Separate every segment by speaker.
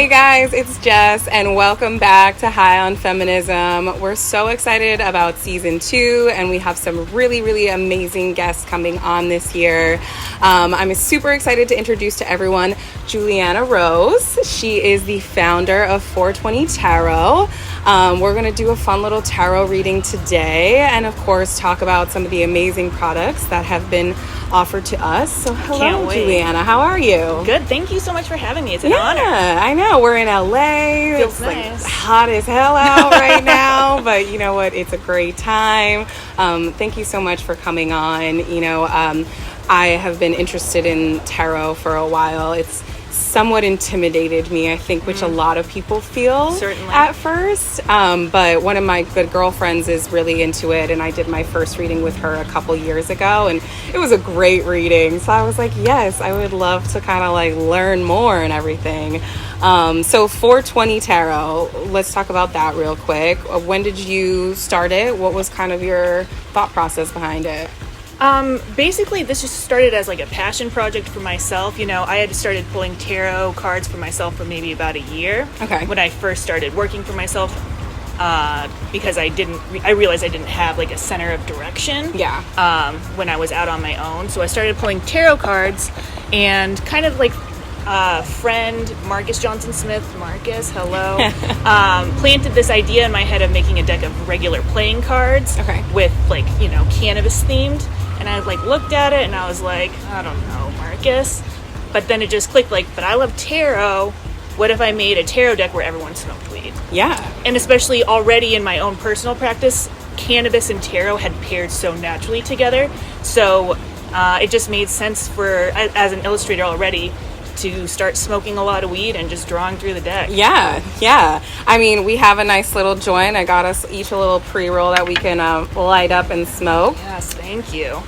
Speaker 1: Hey guys, it's Jess and welcome back to On Feminism. We're so excited about season 2 and we have some really amazing guests coming on this year. I'm super excited to introduce to everyone Julianna Rose. She is the founder of 420 Tarot. We're going to do a fun little tarot reading today and of course talk about some of the amazing products that have been offered to us. So hello Julianna, how are you?
Speaker 2: Good, thank you so much for having me. It's an honor.
Speaker 1: I know, we're in LA.
Speaker 2: Feels
Speaker 1: it's
Speaker 2: nice.
Speaker 1: Like hot as hell out right now, but you know what, it's a great time. Thank you so much for coming on. I have been interested in tarot for a while. It's somewhat intimidated me, I think, which a lot of people feel
Speaker 2: Certainly.
Speaker 1: At first. But one of my good girlfriends is really into it, and I did my first reading with her a couple years ago, and it was a great reading. So I was like, yes, I would love to kind of like learn more and everything. So 420 Tarot, let's talk about that real quick. When did you start it? What was kind of your thought process behind it?
Speaker 2: Basically, this just started as like a passion project for myself. I had started pulling tarot cards for myself for maybe about a year. When I first started working for myself, because I realized I didn't have like a center of direction. When I was out on my own. So I started pulling tarot cards and kind of like friend Marcus Johnson Smith, Marcus, hello, planted this idea in my head of making a deck of regular playing cards with like, cannabis themed. And I like looked at it and I was like, I don't know, Marcus. But then it just clicked like, but I love tarot. What if I made a tarot deck where everyone smoked weed?
Speaker 1: Yeah.
Speaker 2: And especially already in my own personal practice, cannabis and tarot had paired so naturally together. So it just made sense as an illustrator already, to start smoking a lot of weed and just drawing through the deck.
Speaker 1: Yeah. I mean, we have a nice little joint. I got us each a little pre-roll that we can light up and smoke.
Speaker 2: Yes, thank you.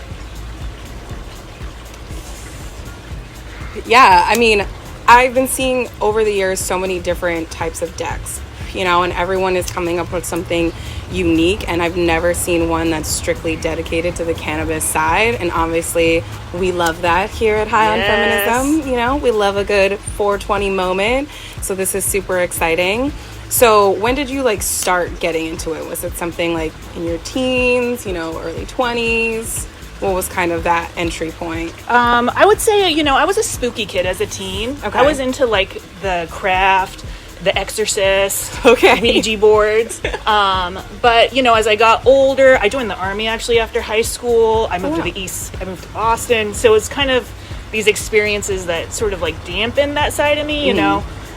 Speaker 1: Yeah, I mean, I've been seeing over the years so many different types of decks, and everyone is coming up with something unique, and I've never seen one that's strictly dedicated to the cannabis side, and obviously we love that here at On Feminism. We love a good 420 moment, so this is super exciting. So when did you start getting into it? Was it something like in your teens, early 20s? What was kind of that entry point?
Speaker 2: I would say, I was a spooky kid as a teen. I was into the craft, The Exorcist, Ouija boards. But, as I got older, I joined the Army actually after high school. I moved to the East. I moved to Boston. So it's kind of these experiences that sort of dampen that side of me,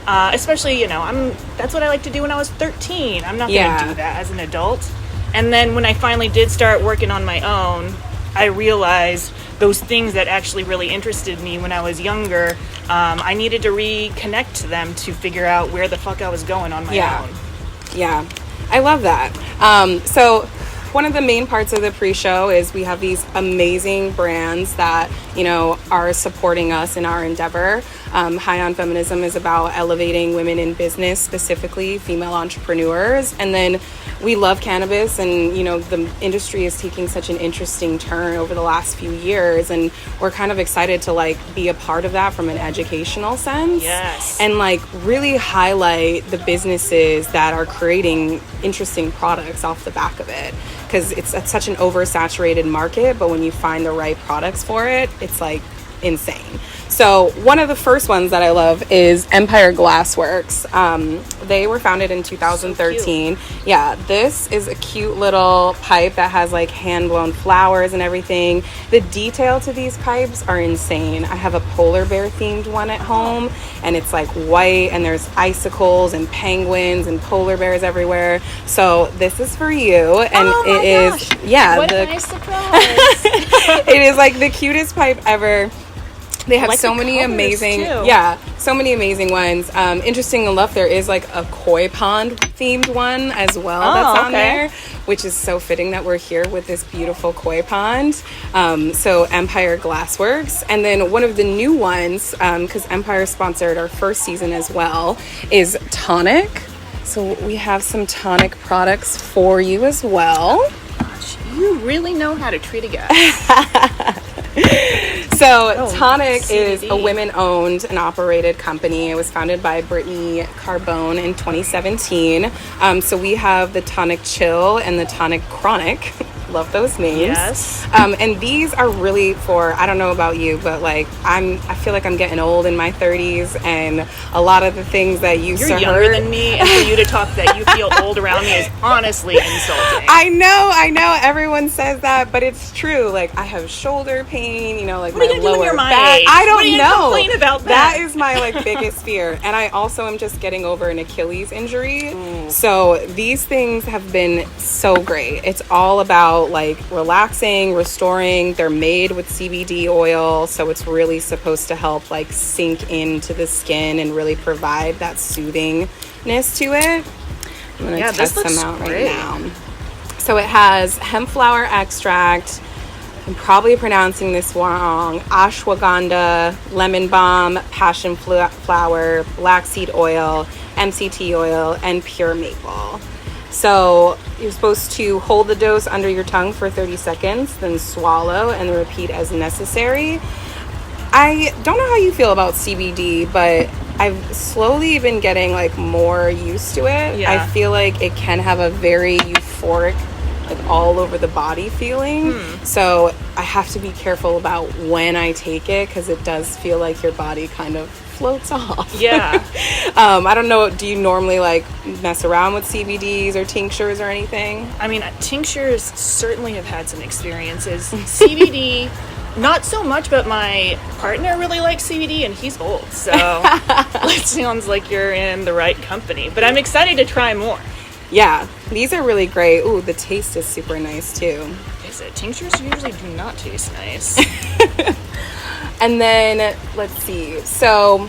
Speaker 2: especially, that's what I like to do when I was 13. I'm not going to do that as an adult. And then when I finally did start working on my own, I realized those things that actually really interested me when I was younger, I needed to reconnect to them to figure out where the fuck I was going on my own.
Speaker 1: Yeah, I love that. So one of the main parts of the pre-show is we have these amazing brands that, are supporting us in our endeavor. High on Feminism is about elevating women in business, specifically female entrepreneurs. And then we love cannabis, and, the industry is taking such an interesting turn over the last few years. And we're kind of excited to be a part of that from an educational sense.
Speaker 2: Yes.
Speaker 1: And really highlight the businesses that are creating interesting products off the back of it. Because it's such an oversaturated market, but when you find the right products for it, it's insane. So one of the first ones that I love is Empire Glassworks. They were founded in 2013.
Speaker 2: So
Speaker 1: yeah, this is a cute little pipe that has hand-blown flowers and everything. The detail to these pipes are insane. I have a polar bear themed one at home, and it's white, and there's icicles and penguins and polar bears everywhere. So this is for you, and
Speaker 2: it is what a nice surprise.
Speaker 1: It is the cutest pipe ever. They have so many amazing, so many amazing ones. Interesting enough, there is a koi pond themed one as well that's on there, which is so fitting that we're here with this beautiful koi pond. So Empire Glassworks. And then one of the new ones, because Empire sponsored our first season as well, is Tonic. So we have some Tonic products for you as well.
Speaker 2: Gosh, you really know how to treat a guy.
Speaker 1: So Tonic
Speaker 2: CBD
Speaker 1: is a women-owned and operated company. It was founded by Brittany Carbone in 2017. So we have the Tonic Chill and the Tonic Chronic. Love those names.
Speaker 2: Yes.
Speaker 1: And these are really for, I don't know about you, but like I feel like I'm getting old in my 30s, and a lot of the things that used to hurt.
Speaker 2: You're younger than me, and for you to talk that you feel old around me is honestly insulting.
Speaker 1: I know. Everyone says that, but it's true. Like, I have shoulder pain, you know, like
Speaker 2: what
Speaker 1: my
Speaker 2: are you gonna
Speaker 1: lower
Speaker 2: do when you're my
Speaker 1: back.
Speaker 2: age?
Speaker 1: I don't
Speaker 2: what are you
Speaker 1: know.
Speaker 2: Complain about that.
Speaker 1: That is my like biggest fear, and I also am just getting over an Achilles injury. So these things have been so great. It's all about like relaxing, restoring. They're made with CBD oil, so it's really supposed to help like sink into the skin and really provide that soothingness to it. I'm gonna test them out right now. So it has hemp flower extract, I'm probably pronouncing this wrong, ashwagandha, lemon balm, passion flower, black seed oil, MCT oil, and pure maple. So you're supposed to hold the dose under your tongue for 30 seconds, then swallow and repeat as necessary. I don't know how you feel about CBD, but I've slowly been getting like more used to it. Yeah. I feel like it can have a very euphoric, like all over the body feeling. So I have to be careful about when I take it, because it does feel like your body kind of floats off.
Speaker 2: Yeah.
Speaker 1: I don't know, do you normally like mess around with CBDs or tinctures or anything?
Speaker 2: I mean, tinctures certainly have had some experiences. CBD, not so much, but my partner really likes CBD and he's old, so it sounds like you're in the right company. But I'm excited to try more.
Speaker 1: Yeah, these are really great. Ooh, the taste is super nice too.
Speaker 2: Is it? Tinctures usually do not taste nice.
Speaker 1: And then, let's see. So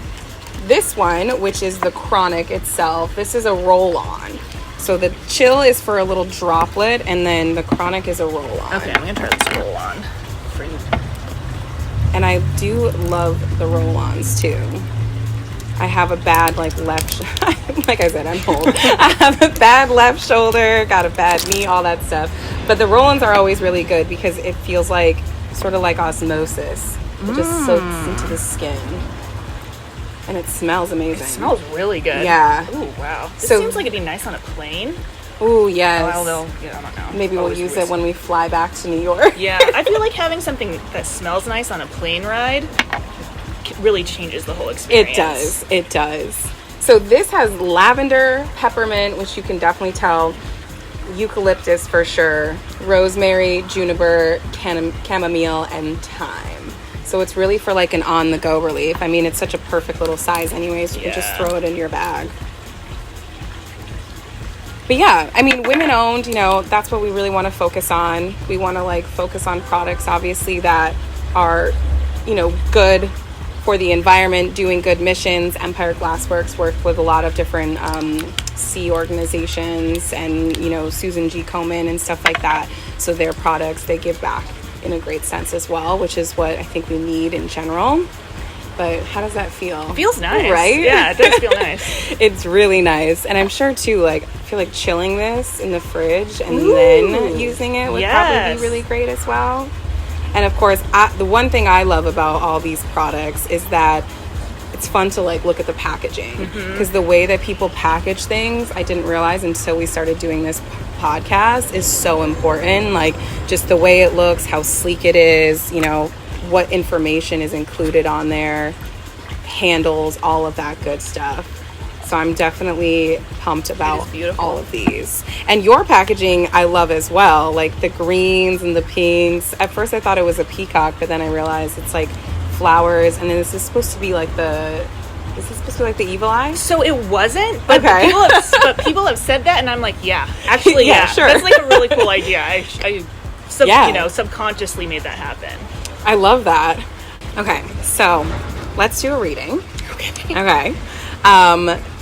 Speaker 1: this one, which is the Chronic itself, this is a roll-on. So the Chill is for a little droplet, and then the Chronic is a roll-on.
Speaker 2: Okay, I'm going to try this roll-on for you.
Speaker 1: And I do love the roll-ons too. I have a bad like left, like I said, I'm old. I have a bad left shoulder, got a bad knee, all that stuff. But the roll-ons are always really good because it feels like sort of like osmosis. It just soaks into the skin. And it smells amazing.
Speaker 2: It smells really good.
Speaker 1: Yeah.
Speaker 2: Ooh, wow. This
Speaker 1: So,
Speaker 2: seems like it'd be nice on a plane.
Speaker 1: Ooh, yes.
Speaker 2: Although, yeah, I don't know.
Speaker 1: Maybe we'll use it when we fly back to New York.
Speaker 2: Yeah, I feel like having something that smells nice on a plane ride really changes the whole experience.
Speaker 1: It does. So this has lavender, peppermint, which you can definitely tell, eucalyptus for sure, rosemary, juniper, chamomile, and thyme. So it's really for like an on-the-go relief. I mean, it's such a perfect little size anyways. You can just throw it in your bag. But yeah, I mean, women-owned, you know, that's what we really want to focus on. We want to like focus on products, obviously, that are, you know, good for the environment, doing good missions. Empire Glassworks worked with a lot of different sea organizations and, you know, Susan G. Komen and stuff like that. So their products, they give back in a great sense as well, which is what I think we need in general. But how does that feel?
Speaker 2: It feels nice.
Speaker 1: Right?
Speaker 2: Yeah, it does feel nice.
Speaker 1: It's really nice. And I'm sure too, like, I feel like chilling this in the fridge and then using it would probably be really great as well. And of course, the one thing I love about all these products is that it's fun to like look at the packaging, because the way that people package things, I didn't realize until we started doing this podcast, is so important. Like just the way it looks, how sleek it is, you know, what information is included on there, handles, all of that good stuff. So I'm definitely pumped about all of these. And your packaging I love as well, like the greens and the pinks. At first I thought it was a peacock, but then I realized it's like flowers, and then this is supposed to be like the evil eye?
Speaker 2: So it wasn't, but people have said that, and I'm like, yeah, actually,
Speaker 1: sure.
Speaker 2: That's like a really cool idea. I subconsciously made that happen.
Speaker 1: I love that. Okay, so let's do a reading. Okay.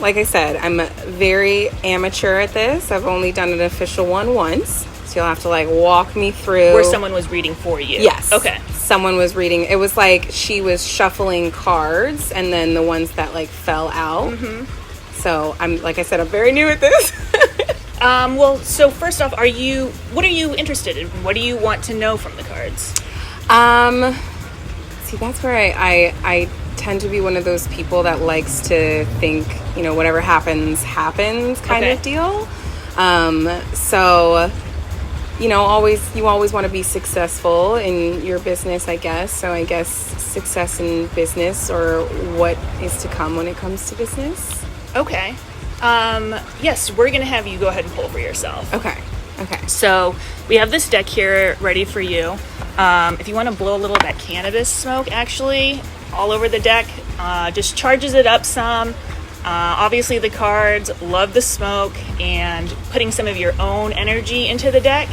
Speaker 1: Like I said, I'm very amateur at this. I've only done an official one once, so you'll have to like walk me through.
Speaker 2: Where someone was reading for you.
Speaker 1: Yes.
Speaker 2: Okay.
Speaker 1: Someone was reading. It was like she was shuffling cards, and then the ones that like fell out. So I'm, like I said, I'm very new at this.
Speaker 2: Well, so first off, what are you interested in? What do you want to know from the cards?
Speaker 1: See, that's where I tend to be one of those people that likes to think, you know, whatever happens kind of deal. So, you know, you always want to be successful in your business, I guess. So I guess success in business, or what is to come when it comes to business.
Speaker 2: Okay. Yes, we're going to have you go ahead and pull for yourself.
Speaker 1: Okay.
Speaker 2: So we have this deck here ready for you. If you want to blow a little of that cannabis smoke, actually, all over the deck, just charges it up some. Obviously, the cards love the smoke, and putting some of your own energy into the deck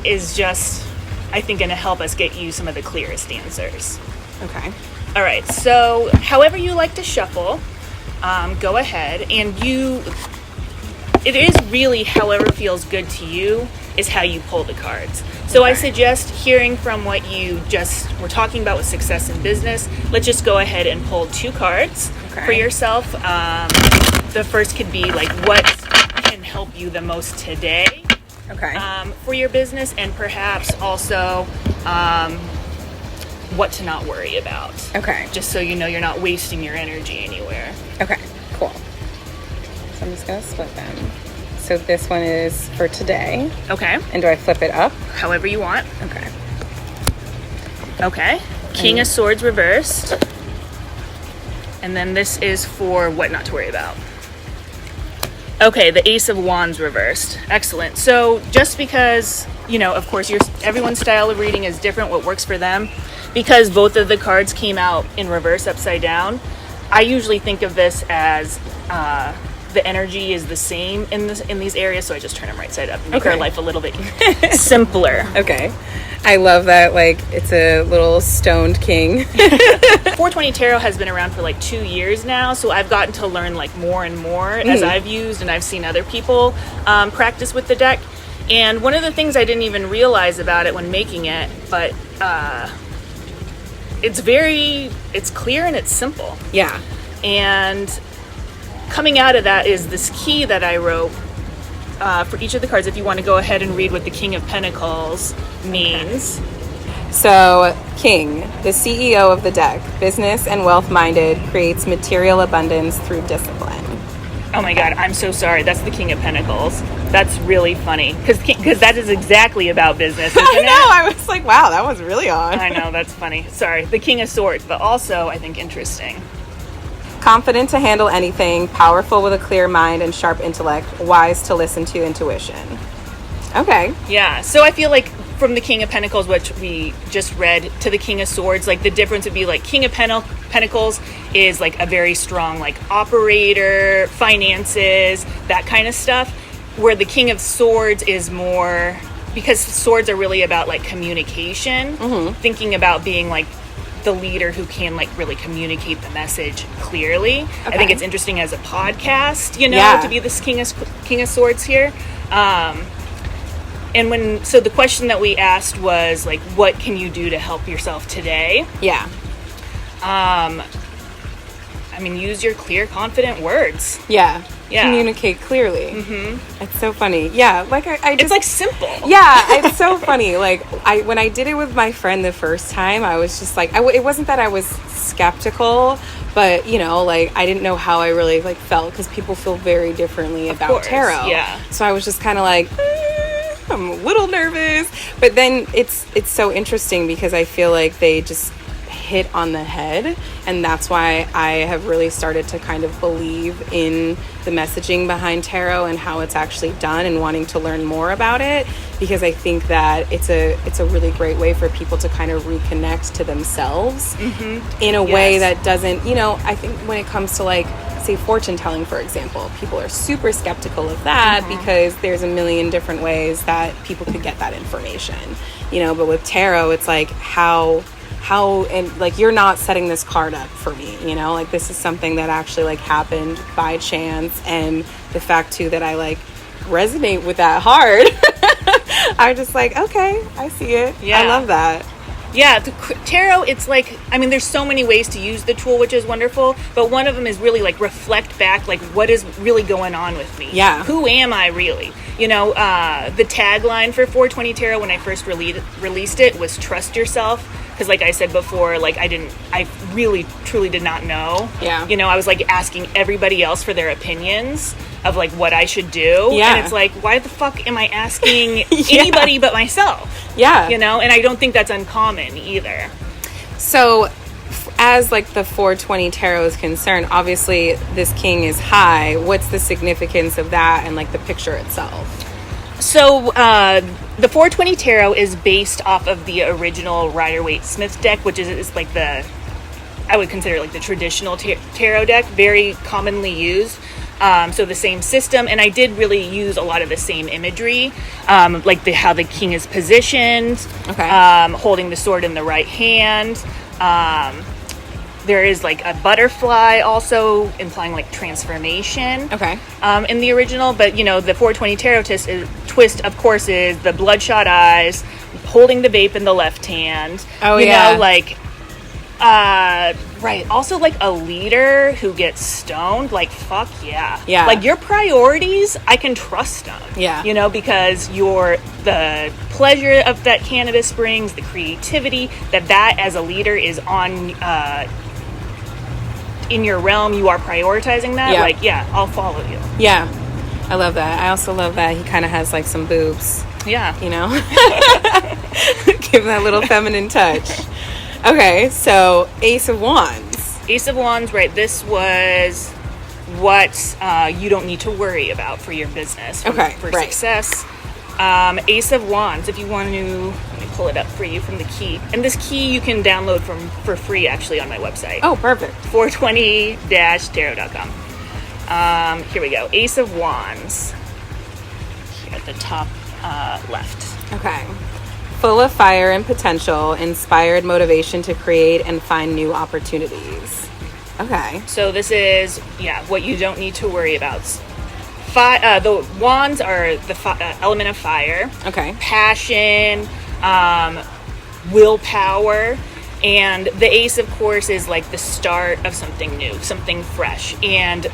Speaker 2: is just, I think, going to help us get you some of the clearest answers.
Speaker 1: Okay.
Speaker 2: All right. So, however you like to shuffle, go ahead, and it is really however feels good to you is how you pull the cards. So I suggest hearing from what you just were talking about with success in business. Let's just go ahead and pull 2 cards for yourself. The first could be like, what can help you the most today for your business, and perhaps also what to not worry about.
Speaker 1: Okay.
Speaker 2: Just so you know you're not wasting your energy anywhere.
Speaker 1: Okay, cool. So I'm just going to split them. So this one is for today. Okay. And do I flip it up?
Speaker 2: However you want.
Speaker 1: Okay.
Speaker 2: Okay. King of Swords reversed. And then this is for what not to worry about. Okay, the Ace of Wands reversed. Excellent. So just because, you know, of course, everyone's style of reading is different, what works for them, because both of the cards came out in reverse upside down, I usually think of this as the energy is the same in these areas, so I just turn them right side up and make our life a little bit simpler.
Speaker 1: Okay. I love that, like, it's a little stoned king.
Speaker 2: 420 Tarot has been around for like 2 years now, so I've gotten to learn like more and more as I've used and I've seen other people practice with the deck. And one of the things I didn't even realize about it when making it, but it's clear and it's simple.
Speaker 1: Yeah.
Speaker 2: And coming out of that is this key that I wrote for each of the cards, if you want to go ahead and read what the King of Pentacles means.
Speaker 1: So, King, the CEO of the deck, business and wealth-minded, creates material abundance through discipline.
Speaker 2: Oh my God, I'm so sorry. That's the King of Pentacles. That's really funny, because that is exactly about business, isn't it?
Speaker 1: I was like, wow, that was really odd.
Speaker 2: I know, that's funny. Sorry. The King of Swords, but also, I think, interesting.
Speaker 1: Confident to handle anything, powerful with a clear mind and sharp intellect, wise to listen to intuition. Okay.
Speaker 2: Yeah, so I feel like from the King of Pentacles, which we just read, to the King of Swords, like the difference would be like King of Pentacles is like a very strong like operator, finances, that kind of stuff, where the King of Swords is more, because swords are really about like communication, thinking about being like the leader who can like really communicate the message clearly. I think it's interesting as a podcast, you know, to be this King of Swords here. And so the question that we asked was like, what can you do to help yourself today?
Speaker 1: Yeah.
Speaker 2: I mean, use your clear, confident words.
Speaker 1: Yeah. Communicate clearly. It's so funny. Yeah, like I just,
Speaker 2: it's like simple.
Speaker 1: Yeah, it's so funny. Like when I did it with my friend the first time, I was just like, it wasn't that I was skeptical, but you know, like I didn't know how I really like felt, because people feel very differently about tarot.
Speaker 2: Yeah.
Speaker 1: So I was just kind of like, I'm a little nervous, but then it's so interesting because I feel like they just hit on the head, and that's why I have really started to kind of believe in the messaging behind tarot and how it's actually done, and wanting to learn more about it, because I think that it's a really great way for people to kind of reconnect to themselves in a way that doesn't, you know, I think when it comes to like, say, fortune telling, for example, people are super skeptical of that because there's a million different ways that people could get that information, you know, but with tarot, it's like how, and like, you're not setting this card up for me, you know, like this is something that actually like happened by chance. And the fact too that I like resonate with that hard, I'm just like, okay, I see it. I love that.
Speaker 2: Yeah, the tarot, it's like, I mean, there's so many ways to use the tool, which is wonderful, but one of them is really like reflect back, like what is really going on with me?
Speaker 1: Yeah.
Speaker 2: Who am I really? You know, the tagline for 420 Tarot when I first released it was trust yourself. Because like I said before, like I really, truly did not know.
Speaker 1: Yeah.
Speaker 2: You know, I was like asking everybody else for their opinions of like what I should do.
Speaker 1: Yeah.
Speaker 2: And it's like, why the fuck am I asking anybody but myself?
Speaker 1: Yeah.
Speaker 2: You know, and I don't think that's uncommon either.
Speaker 1: So as like the 420 tarot is concerned, obviously this king is high. What's the significance of that and like the picture itself?
Speaker 2: So the 420 Tarot is based off of the original Rider-Waite-Smith deck, which is like I would consider like the traditional tarot deck, very commonly used. So the same system, and I did really use a lot of the same imagery, like how the king is positioned, holding the sword in the right hand. There is like a butterfly also implying like transformation. In the original, but you know, the 420 Tarot twist of course is the bloodshot eyes, holding the vape in the left hand. You know, like right. Also like a leader who gets stoned, like fuck yeah. Yeah. Like your priorities, I can trust them. Yeah. You know, because the pleasure of that cannabis brings, the creativity that as a leader is on in your realm, you are prioritizing that. Like, yeah, I'll follow you. Yeah.
Speaker 1: I love that. I also love that he kind of has like some boobs.
Speaker 2: Yeah.
Speaker 1: You know? Give that little feminine touch. Okay, so Ace of Wands.
Speaker 2: Ace of Wands, right. This was what you don't need to worry about for your business, for success. Ace of Wands, if you want to, let me pull it up for you from the key. And this key you can download for free actually on my website.
Speaker 1: Oh, perfect.
Speaker 2: 420-tarot.com. Here we go. Ace of Wands. Here at the top left.
Speaker 1: Okay. Full of fire and potential, inspired motivation to create and find new opportunities. Okay.
Speaker 2: So this is, what you don't need to worry about. The wands are the element of fire. Okay. Passion, willpower, and the ace, of course, is like the start of something new, something fresh. And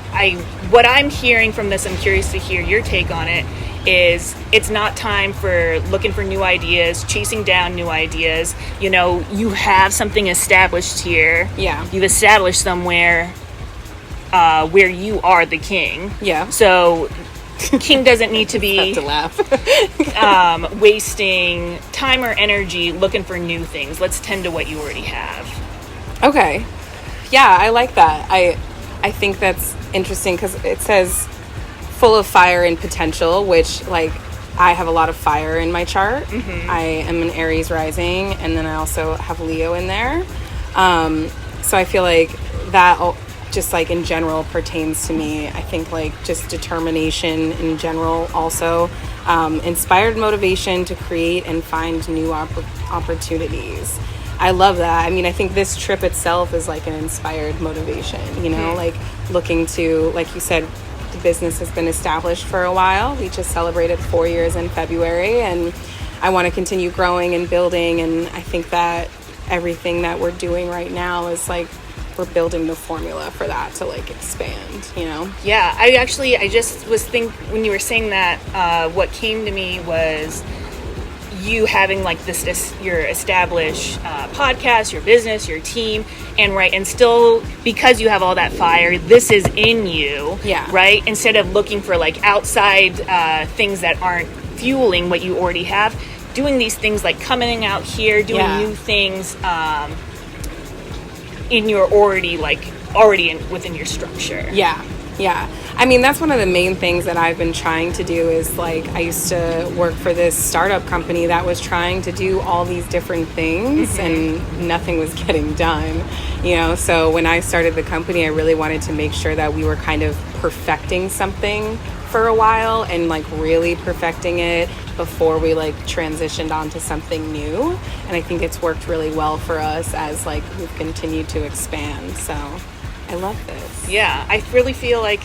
Speaker 2: what I'm hearing from this, I'm curious to hear your take on it, is it's not time for looking for new ideas, chasing down new ideas. You know, you have something established here. Yeah. You've established somewhere where you are the king. Yeah. So king doesn't need to be
Speaker 1: to laugh.
Speaker 2: wasting time or energy looking for new things. Let's tend to what you already have.
Speaker 1: Okay. Yeah, I like that. I think that's interesting because it says full of fire and potential, which like I have a lot of fire in my chart. Mm-hmm. I am an Aries rising, and then I also have Leo in there. So I feel like that just like in general pertains to me. I think like just determination in general also, inspired motivation to create and find new opportunities. I love that. I mean, I think this trip itself is like an inspired motivation, you know, like looking to, like you said, the business has been established for a while. We just celebrated 4 years in February, and I want to continue growing and building. And I think that everything that we're doing right now is like we're building the formula for that to like expand, you know?
Speaker 2: Yeah, I just was when you were saying that, what came to me was you having like this your established podcast, your business, your team, and still because you have all that fire, this is in you, right? Instead of looking for like outside things that aren't fueling what you already have, doing these things like coming out here, doing new things in your already within your structure. Yeah.
Speaker 1: I mean, that's one of the main things that I've been trying to do is like I used to work for this startup company that was trying to do all these different things and nothing was getting done, you know? So when I started the company, I really wanted to make sure that we were kind of perfecting something for a while and like really perfecting it before we like transitioned onto something new. And I think it's worked really well for us as like we've continued to expand. So I love this.
Speaker 2: Yeah, I really feel like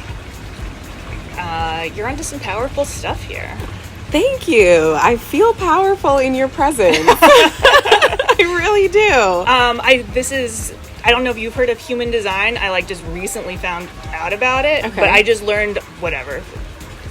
Speaker 2: you're onto some powerful stuff here.
Speaker 1: Thank you. I feel powerful in your presence. I really do.
Speaker 2: I don't know if you've heard of human design. I just recently found out about it, but I just learned whatever.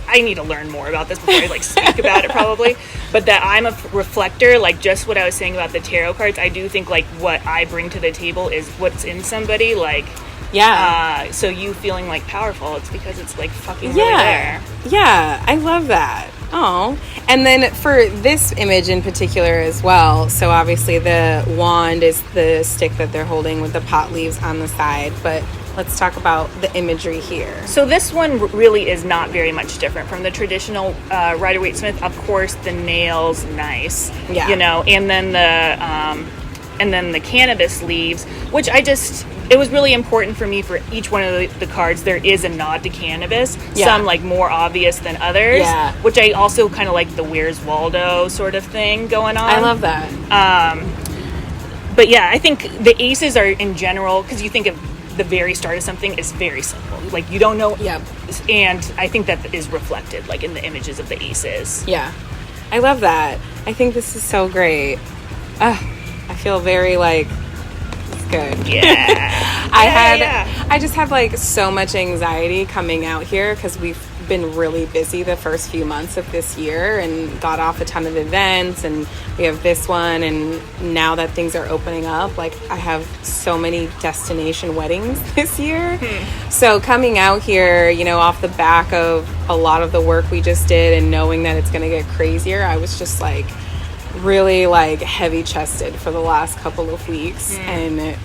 Speaker 2: I need to learn more about this before I speak about it probably. But that I'm a reflector, just what I was saying about the tarot cards. I do think what I bring to the table is what's in somebody. So you feeling powerful, it's because it's fucking really there.
Speaker 1: Yeah, I love that. Oh, and then for this image in particular as well, so obviously the wand is the stick that they're holding with the pot leaves on the side, but let's talk about the imagery here.
Speaker 2: So this one really is not very much different from the traditional Rider-Waite-Smith. Of course, the nails, nice, and then the cannabis leaves, which it was really important for me for each one of the cards. There is a nod to cannabis, some more obvious than others, which I also kind of like the Where's Waldo sort of thing going on.
Speaker 1: I love that.
Speaker 2: But yeah, I think the aces are in general, because you think of the very start of something is very simple. You don't know.
Speaker 1: Yeah.
Speaker 2: And I think that is reflected in the images of the aces.
Speaker 1: Yeah. I love that. I think this is so great. I feel very it's good.
Speaker 2: Yeah.
Speaker 1: I just have so much anxiety coming out here because we've been really busy the first few months of this year and got off a ton of events, and we have this one, and now that things are opening up, I have so many destination weddings this year. So coming out here, off the back of a lot of the work we just did and knowing that it's going to get crazier, I was just really heavy chested for the last couple of weeks. And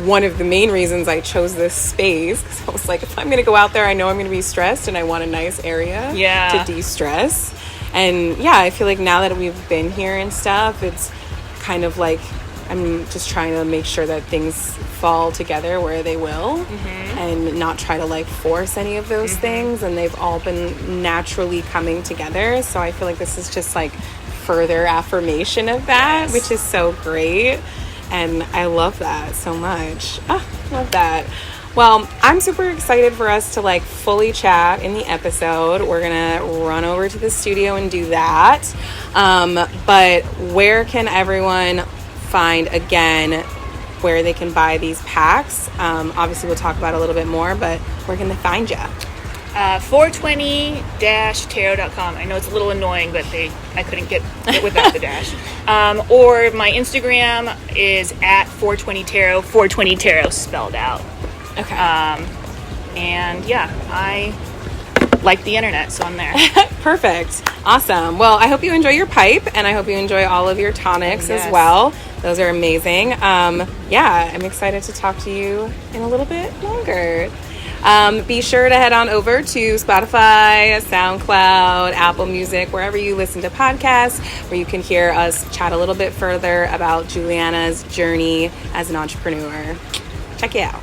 Speaker 1: one of the main reasons I chose this space, because I was if I'm going to go out there, I know I'm going to be stressed and I want a nice area to de-stress. And I feel now that we've been here and stuff, it's kind of I'm just trying to make sure that things fall together where they will, and not try to force any of those things, and they've all been naturally coming together. So I feel this is just further affirmation of that, which is so great, and I love that so much. Love that. Well, I'm super excited for us to fully chat in the episode. We're gonna run over to the studio and do that, but where can everyone find again where they can buy these packs? Obviously we'll talk about it a little bit more, but where can they find you?
Speaker 2: 420-tarot.com. I know it's a little annoying, but I couldn't get it without the dash. Or my Instagram is at 420tarot, 420tarot spelled out.
Speaker 1: Okay.
Speaker 2: And I like the internet, so I'm there.
Speaker 1: Perfect. Awesome. Well, I hope you enjoy your pipe, and I hope you enjoy all of your tonics as well. Those are amazing. I'm excited to talk to you in a little bit longer. Be sure to head on over to Spotify, SoundCloud, Apple Music, wherever you listen to podcasts, where you can hear us chat a little bit further about Julianna's journey as an entrepreneur. Check it out.